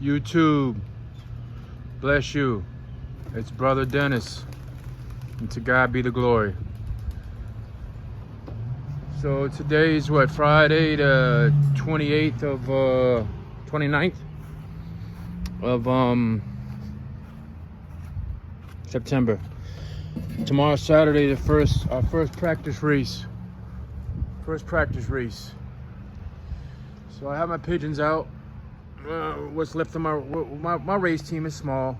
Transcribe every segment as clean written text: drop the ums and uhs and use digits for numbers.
YouTube, bless you. It's Brother Dennis, and to God be the glory. So today is what, Friday the 28th of 29th of September. Tomorrow Saturday, our first practice race. So I have my pigeons out. What's left of my race team is small.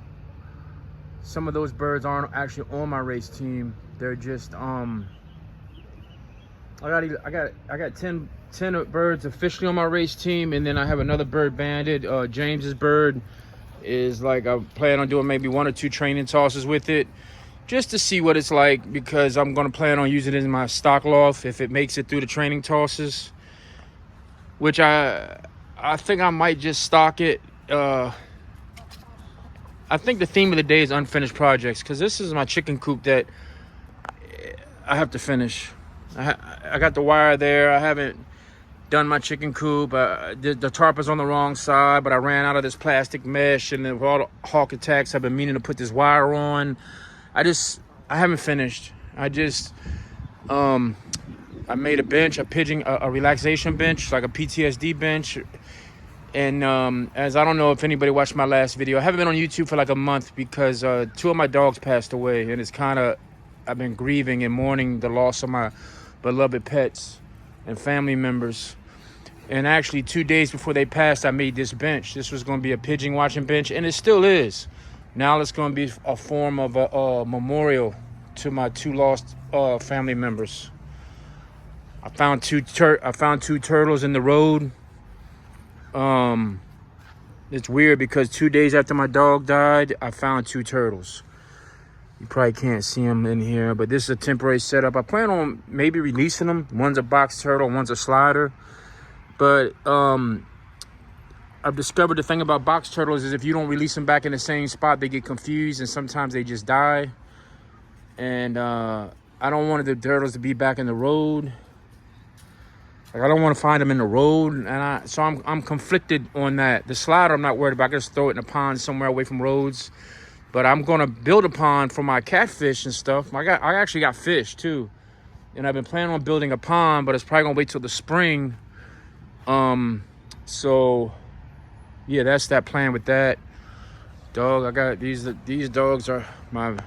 Some of those birds aren't actually on my race team. They're just I got 10 birds officially on my race team, and then I have another bird banded. James's bird is like, I plan on doing maybe 1 or 2 training tosses with it, just to see what it's like, because I'm gonna plan on using it in my stock loft if it makes it through the training tosses, which I think I might just stock it. I think the theme of the day is unfinished projects, because this is my chicken coop that I have to finish. I got the wire there. I haven't done my chicken coop. The tarp is on the wrong side, but I ran out of this plastic mesh, and with all the hawk attacks, I've been meaning to put this wire on. I haven't finished. I made a bench, a relaxation bench, like a PTSD bench. And as I don't know if anybody watched my last video, I haven't been on YouTube for like a month because 2 of my dogs passed away, and I've been grieving and mourning the loss of my beloved pets and family members. And actually 2 days before they passed, I made this bench. This was going to be a pigeon watching bench, and it still is. Now it's going to be a form of a memorial to my 2 lost family members. I found two turtles in the road. It's weird because 2 days after my dog died, I found 2 turtles. You probably can't see them in here, but this is a temporary setup. I plan on maybe releasing them. One's a box turtle, one's a slider. But I've discovered the thing about box turtles is if you don't release them back in the same spot, they get confused and sometimes they just die. And I don't want the turtles to be back in the road. Like, I don't want to find them in the road, and so I'm conflicted on that. The slider I'm not worried about. I can just throw it in a pond somewhere away from roads. But I'm gonna build a pond for my catfish and stuff. I actually got fish too, and I've been planning on building a pond, but it's probably gonna wait till the spring. So yeah, that's that plan with that. Dog, I got these dogs are my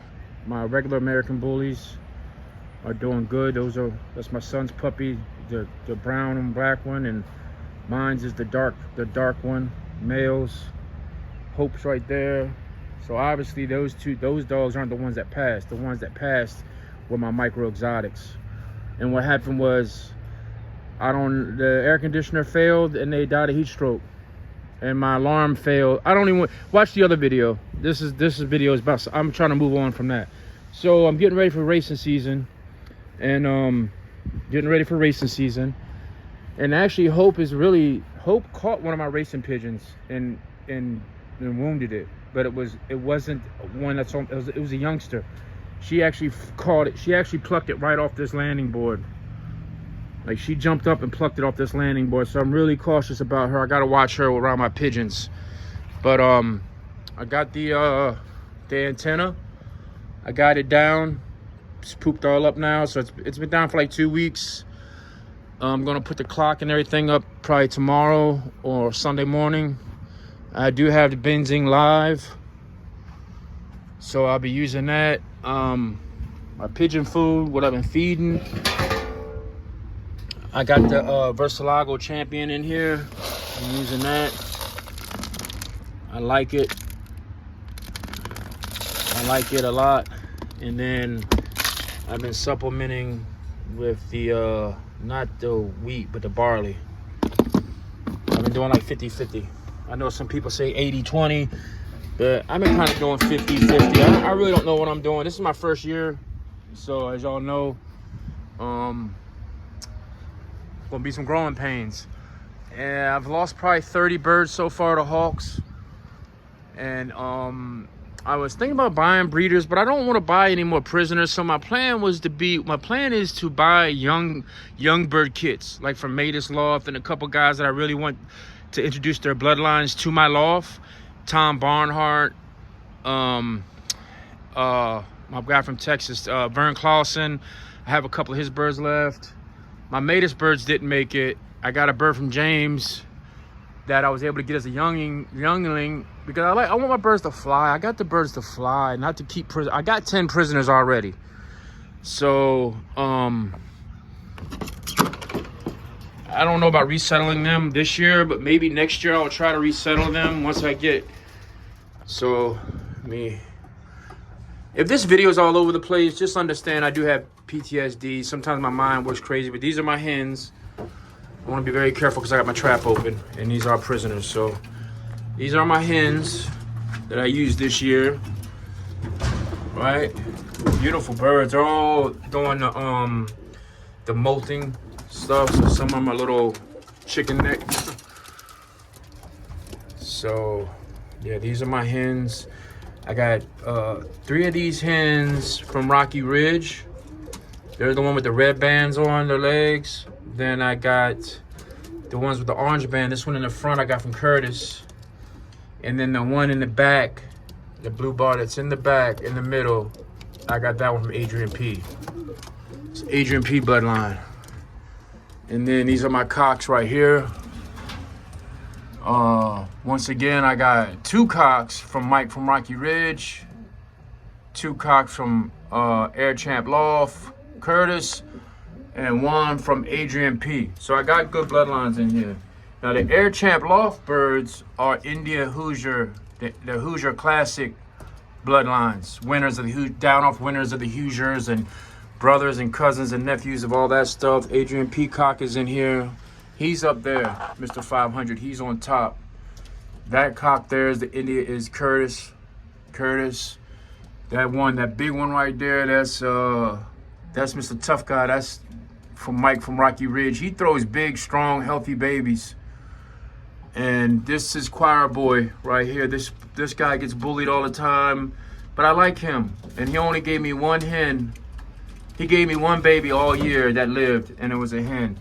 regular American bullies, are doing good. That's my son's puppy, the brown and black one, and mine's is the dark one, males. Hope's right there. So obviously those dogs aren't the ones that passed. The ones that passed were my micro exotics. And what happened was, the air conditioner failed and they died of heat stroke. And my alarm failed. I don't even watch the other video. This video is about, I'm trying to move on from that. So I'm getting ready for racing season. And actually Hope caught one of my racing pigeons and wounded it. But it wasn't one that's on. It was a youngster. She actually caught it. She actually plucked it right off this landing board. Like, she jumped up and plucked it off this landing board. So I'm really cautious about her. I gotta watch her around my pigeons. But I got the antenna. I got it down. It's pooped all up now. So it's been down for like 2 weeks. I'm gonna put the clock and everything up probably tomorrow or Sunday morning. I do have the Benzing Live, so I'll be using that. My pigeon food, what I've been feeding. I got the Versilago Champion in here. I'm using that. I like it. I like it a lot. And then I've been supplementing with the, not the wheat, but the barley. I've been doing like 50-50. I know some people say 80-20, but I've been kind of doing 50-50. I really don't know what I'm doing. This is my first year, so as y'all know, gonna be some growing pains. And I've lost probably 30 birds so far to hawks. And I was thinking about buying breeders, but I don't want to buy any more prisoners. So my plan is to buy young bird kits, like from Matus Loft and a couple guys that I really want to introduce their bloodlines to my loft. Tom Barnhart, my guy from Texas, Vern Clausen. I have a couple of his birds left. My Matus birds didn't make it. I got a bird from James that I was able to get as a youngling because I want my birds to fly. I got the birds to fly, not to keep prison. I got 10 prisoners already. So, I don't know about resettling them this year, but maybe next year I'll try to resettle them once I get. So, if this video is all over the place, just understand I do have PTSD. Sometimes my mind works crazy, but these are my hens. I want to be very careful because I got my trap open, and these are prisoners. So, these are my hens that I used this year. Right? Beautiful birds. They're all doing the molting stuff. So some of them are little chicken necks. So yeah, these are my hens. I got 3 of these hens from Rocky Ridge. They're the one with the red bands on their legs. Then I got the ones with the orange band. This one in the front I got from Curtis. And then the one in the back, the blue bar that's in the back, in the middle, I got that one from Adrian P. It's Adrian P bloodline. And then these are my cocks right here. Once again, I got 2 cocks from Mike from Rocky Ridge, 2 cocks from Air Champ Loft, Curtis, and 1 from Adrian P. So I got good bloodlines in here. Now the Air Champ Loft birds are India Hoosier, the Hoosier Classic bloodlines, winners of the down off winners of the Hoosiers and brothers and cousins and nephews of all that stuff. Adrian Peacock is in here. He's up there, Mr. 500. He's on top. That cock there is the India is Curtis. That one, that big one right there, that's Mr. Tough Guy. That's from Mike from Rocky Ridge. He throws big, strong, healthy babies. And this is Choir Boy right here. This guy gets bullied all the time, but I like him. And he only gave me 1 hen. He gave me 1 baby all year that lived, and it was a hen.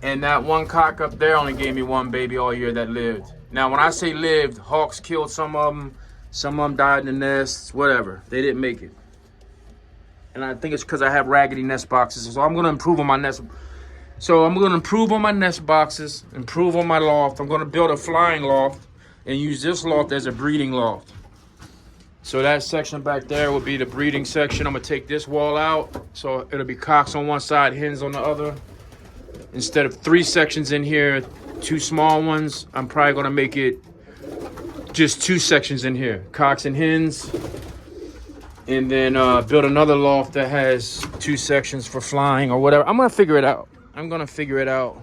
And that 1 cock up there only gave me 1 baby all year that lived. Now, when I say lived, hawks killed some of them. Some of them died in the nests, whatever. They didn't make it. And I think it's because I have raggedy nest boxes. So I'm going to improve on my nest. So I'm going to improve on my nest boxes, improve on my loft. I'm going to build a flying loft and use this loft as a breeding loft. So that section back there will be the breeding section. I'm going to take this wall out. So it'll be cocks on one side, hens on the other. Instead of 3 sections in here, 2 small ones, I'm probably going to make it just 2 sections in here, cocks and hens. And then build another loft that has 2 sections for flying or whatever. I'm going to figure it out.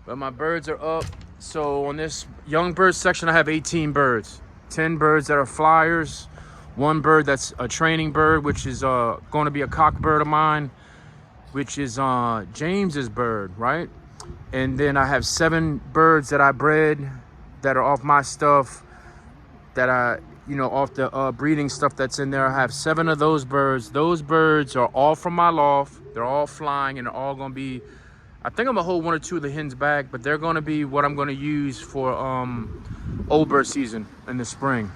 But my birds are up. So on this young bird section, I have 18 birds. 10 birds that are flyers. 1 bird that's a training bird, which is going to be a cock bird of mine, which is James's bird, right? And then I have 7 birds that I bred that are off my stuff, that I, off the breeding stuff that's in there. I have 7 of those birds. Those birds are all from my loft. They're all flying, and they're all going to be, I think I'm going to hold 1 or 2 of the hens back, but they're going to be what I'm going to use for old bird season in the spring.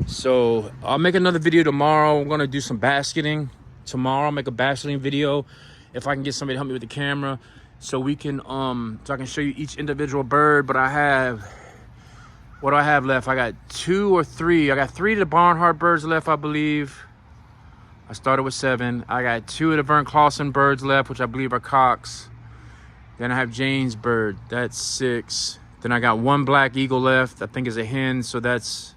So I'll make another video tomorrow. I'm going to do some basketing. Tomorrow I'll make a basketing video if I can get somebody to help me with the camera, so we can so I can show you each individual bird. But I have, what do I have left? I got 2 or 3. I got 3 of the Barnhart birds left, I believe. I started with 7. I got 2 of the Vern Clausen birds left, which I believe are cocks. Then I have Jane's bird, that's 6. Then I got 1 black eagle left, I think is a hen, so that's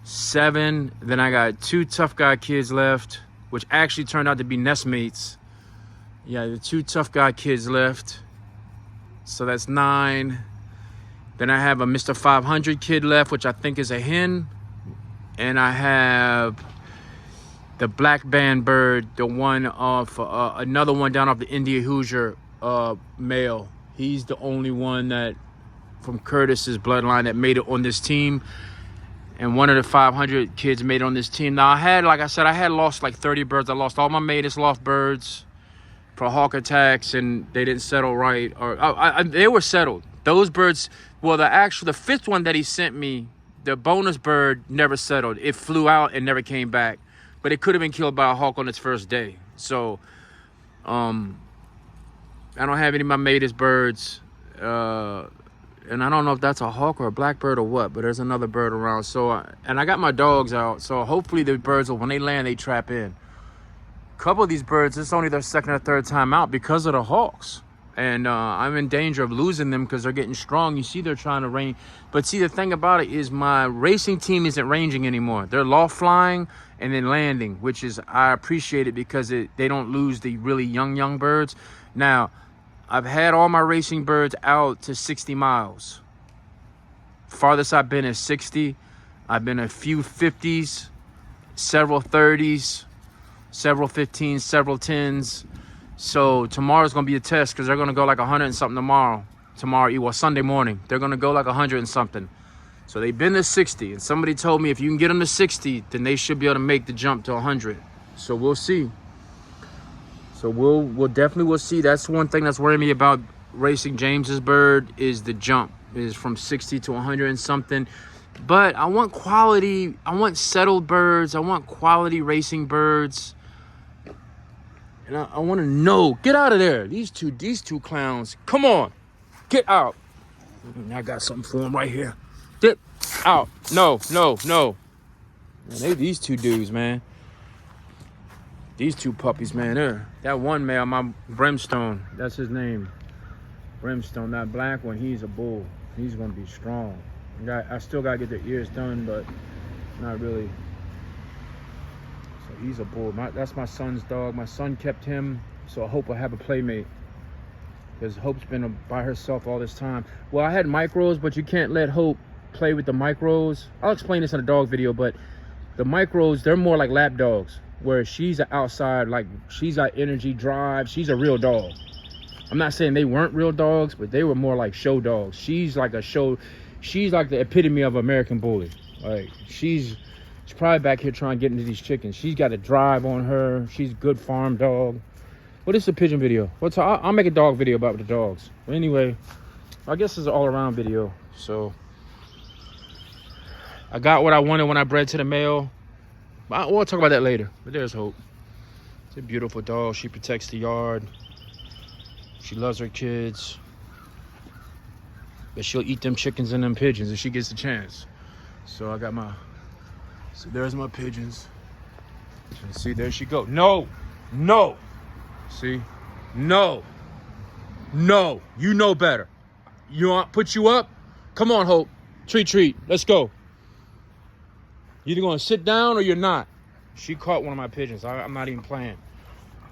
7. Then I got 2 tough guy kids left, which actually turned out to be nestmates. Yeah, the 2 tough guy kids left, so that's 9. Then I have a Mr. 500 kid left, which I think is a hen. And I have the black band bird, the one off, another one down off the India Hoosier male. He's the only one that from Curtis's bloodline that made it on this team. And 1 of the 500 kids made it on this team. Now I had, like I said, I had lost like 30 birds. I lost all my Matus loft birds for hawk attacks, and they didn't settle right. Or they were settled. Those birds, well, the fifth one that he sent me, the bonus bird never settled. It flew out and never came back. But it could have been killed by a hawk on its first day. So, I don't have any of my mated birds. And I don't know if that's a hawk or a blackbird or what, but there's another bird around. So, and I got my dogs out. So hopefully the birds will, when they land, they trap in. A couple of these birds, it's only their second or third time out because of the hawks. And I'm in danger of losing them because they're getting strong. You see, they're trying to range. But see, the thing about it is my racing team isn't ranging anymore. They're loft flying and then landing, which is, I appreciate it because they don't lose the really young birds. Now, I've had all my racing birds out to 60 miles. Farthest I've been is 60. I've been a few 50s, several 30s, several 15s, several 10s. So tomorrow's going to be a test because they're going to go like 100 and something tomorrow, well, Sunday morning. They're going to go like 100 and something. So they've been to 60. And somebody told me if you can get them to 60, then they should be able to make the jump to 100. So we'll see. So we'll definitely see. That's one thing that's worrying me about racing James's bird is the jump is from 60 to 100 and something. But I want quality. I want settled birds. I want quality racing birds. And I want to know. Get out of there. These two clowns. Come on. Get out. I got something for them right here. Get out. No. Man, these two dudes, man. These two puppies, man. That one male, my Brimstone, that's his name. Brimstone, that black one, he's a bull. He's going to be strong. I still got to get their ears done, but not really. So he's a bull. That's my son's dog. My son kept him, so I hope I have a playmate. Because Hope's been by herself all this time. Well, I had micros, but you can't let Hope play with the micros. I'll explain this in a dog video, but the micros, they're more like lap dogs. Where she's outside, like she's got energy, drive. She's a real dog. I'm not saying they weren't real dogs, but they were more like show dogs. She's like the epitome of American bully. Like she's probably back here trying to get into these chickens. She's got a drive on her. She's a good farm dog. What is the pigeon video? I'll make a dog video about the dogs. But anyway, I guess it's an all-around video. So I got what I wanted when I bred to the male. We'll talk about that later, but there's Hope. It's a beautiful dog. She protects the yard. She loves her kids. But she'll eat them chickens and them pigeons if she gets a chance. So so there's my pigeons. See, there she go. No. See? No. You know better. You want put you up? Come on, Hope. Treat. Let's go. You're either going to sit down or you're not. She caught one of my pigeons. I'm not even playing.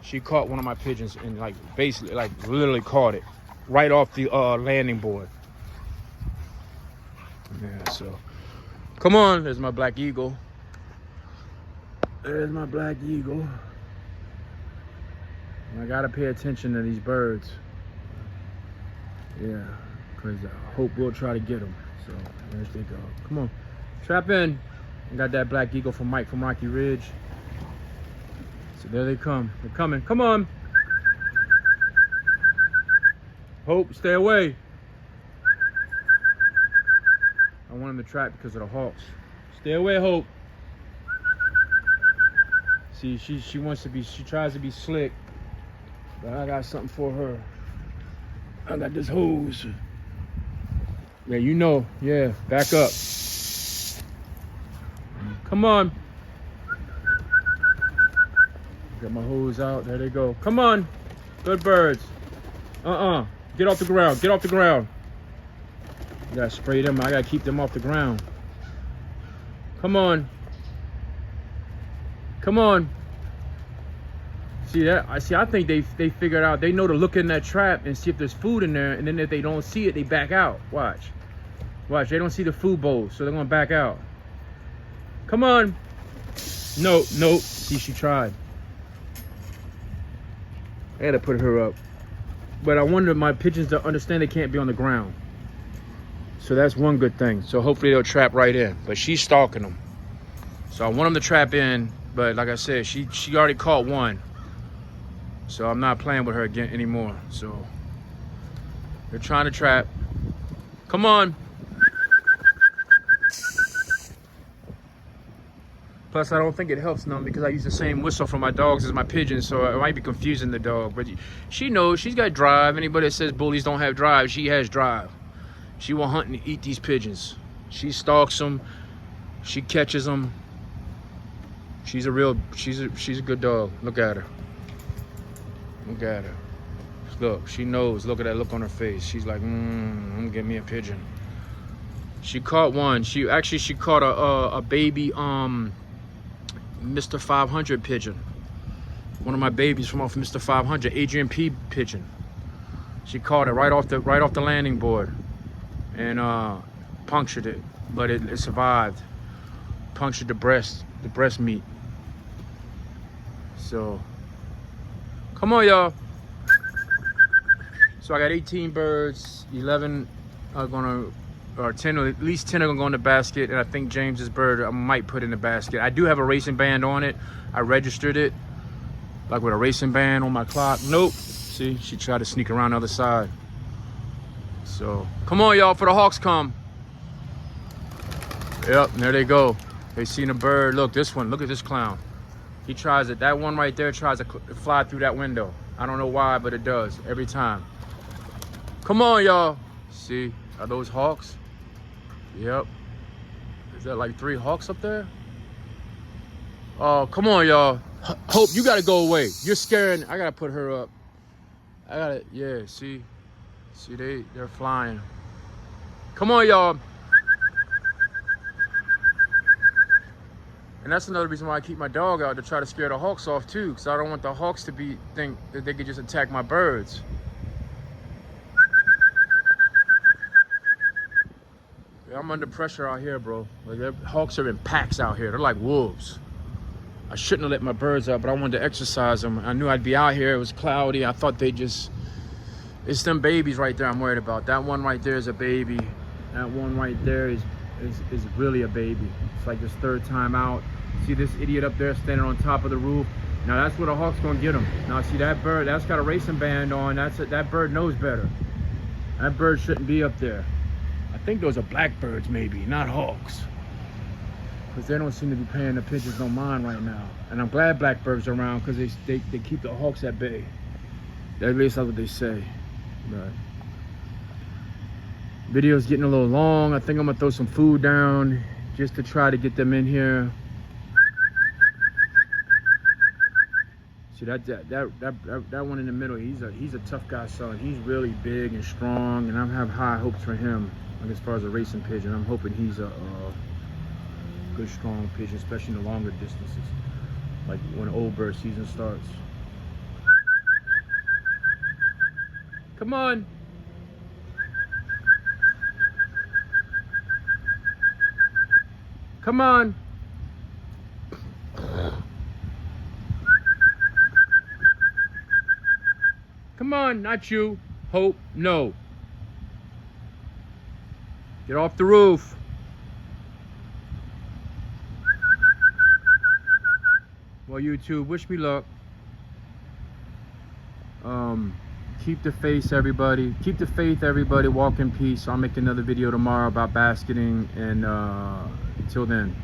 She caught one of my pigeons and basically literally caught it right off the landing board. Yeah, so come on. There's my black eagle. I got to pay attention to these birds. Yeah, because Hope will try to get them. So there they go. Come on. Trap in. I got that black eagle from Mike from Rocky Ridge. So there they come. They're coming. Come on. Hope, stay away. I want him to trap because of the hawks. Stay away, Hope. See, she tries to be slick. But I got something for her. I got this hose. Yeah, you know. Yeah, back up. Come on. Got my hose out. There they go. Come on. Good birds. Get off the ground. You gotta spray them. I gotta keep them off the ground. Come on. See that? I think they figured out. They know to look in that trap and see if there's food in there. And then if they don't see it, they back out. Watch. They don't see the food bowl, so they're gonna back out. Come on. No. See, she tried. I had to put her up. But I wanted my pigeons to understand they can't be on the ground. So that's one good thing. So hopefully they'll trap right in. But she's stalking them. So I want them to trap in. But like I said, she already caught one. So I'm not playing with her again anymore. So they're trying to trap. Come on. Plus, I don't think it helps none because I use the same whistle for my dogs as my pigeons, so I might be confusing the dog. But she knows, she's got drive. Anybody that says bullies don't have drive, she has drive. She will hunt and eat these pigeons. She stalks them. She catches them. She's a good dog. Look at her. Look at her. Look, she knows. Look at that look on her face. She's like, I'm gonna get me a pigeon. She caught one. She caught a baby Mr. 500 pigeon. One of my babies from off Mr. 500, Adrian P pigeon. She caught it right off the landing board, and punctured it, but it survived. Punctured the breast meat. So, come on, y'all. So I got 18 birds, 11 are gonna, or 10, or at least 10 are gonna go in the basket, and I think James's bird I might put in the basket. I do have a racing band on it. I registered it, like with a racing band on my clock. Nope. See, she tried to sneak around the other side. So, come on, y'all, for the Hawks come. Yep, there they go. They seen a bird. Look, this one. Look at this clown. He tries it. That one right there tries to fly through that window. I don't know why, but it does every time. Come on, y'all. See, are those hawks? Yep. Is that like 3 hawks up there? Oh, come on, y'all. Hope, you gotta go away. You're scaring. I gotta put her up. I gotta, yeah, see, they're flying. Come on, y'all. And that's another reason why I keep my dog out, to try to scare the hawks off too, because I don't want the hawks to think that they could just attack my birds. Yeah, I'm under pressure out here, bro. Like, the hawks are in packs out here. They're like wolves. I shouldn't have let my birds out, but I wanted to exercise them. I knew I'd be out here. It was cloudy. I thought they just... It's them babies right there I'm worried about. That one right there is a baby. That one right there is really a baby. It's like his 3rd time out. See this idiot up there standing on top of the roof? Now that's where the hawk's gonna get him. Now see that bird, that's got a racing band on. That bird knows better. That bird shouldn't be up there. I think those are blackbirds maybe, not hawks. Because they don't seem to be paying the pigeons no mind right now. And I'm glad blackbirds are around, because they keep the hawks at bay. At least that's what they say. But video's getting a little long. I think I'm gonna throw some food down just to try to get them in here. See that one in the middle, he's a tough guy, son. He's really big and strong, and I have high hopes for him. Like, as far as a racing pigeon, I'm hoping he's a good, strong pigeon, especially in the longer distances, like when old bird season starts. Come on. Come on. Come on, not you. Hope, no. Get off the roof. Well, YouTube, wish me luck. Keep the faith, everybody. Keep the faith, everybody. Walk in peace. I'll make another video tomorrow about basketing, and until then.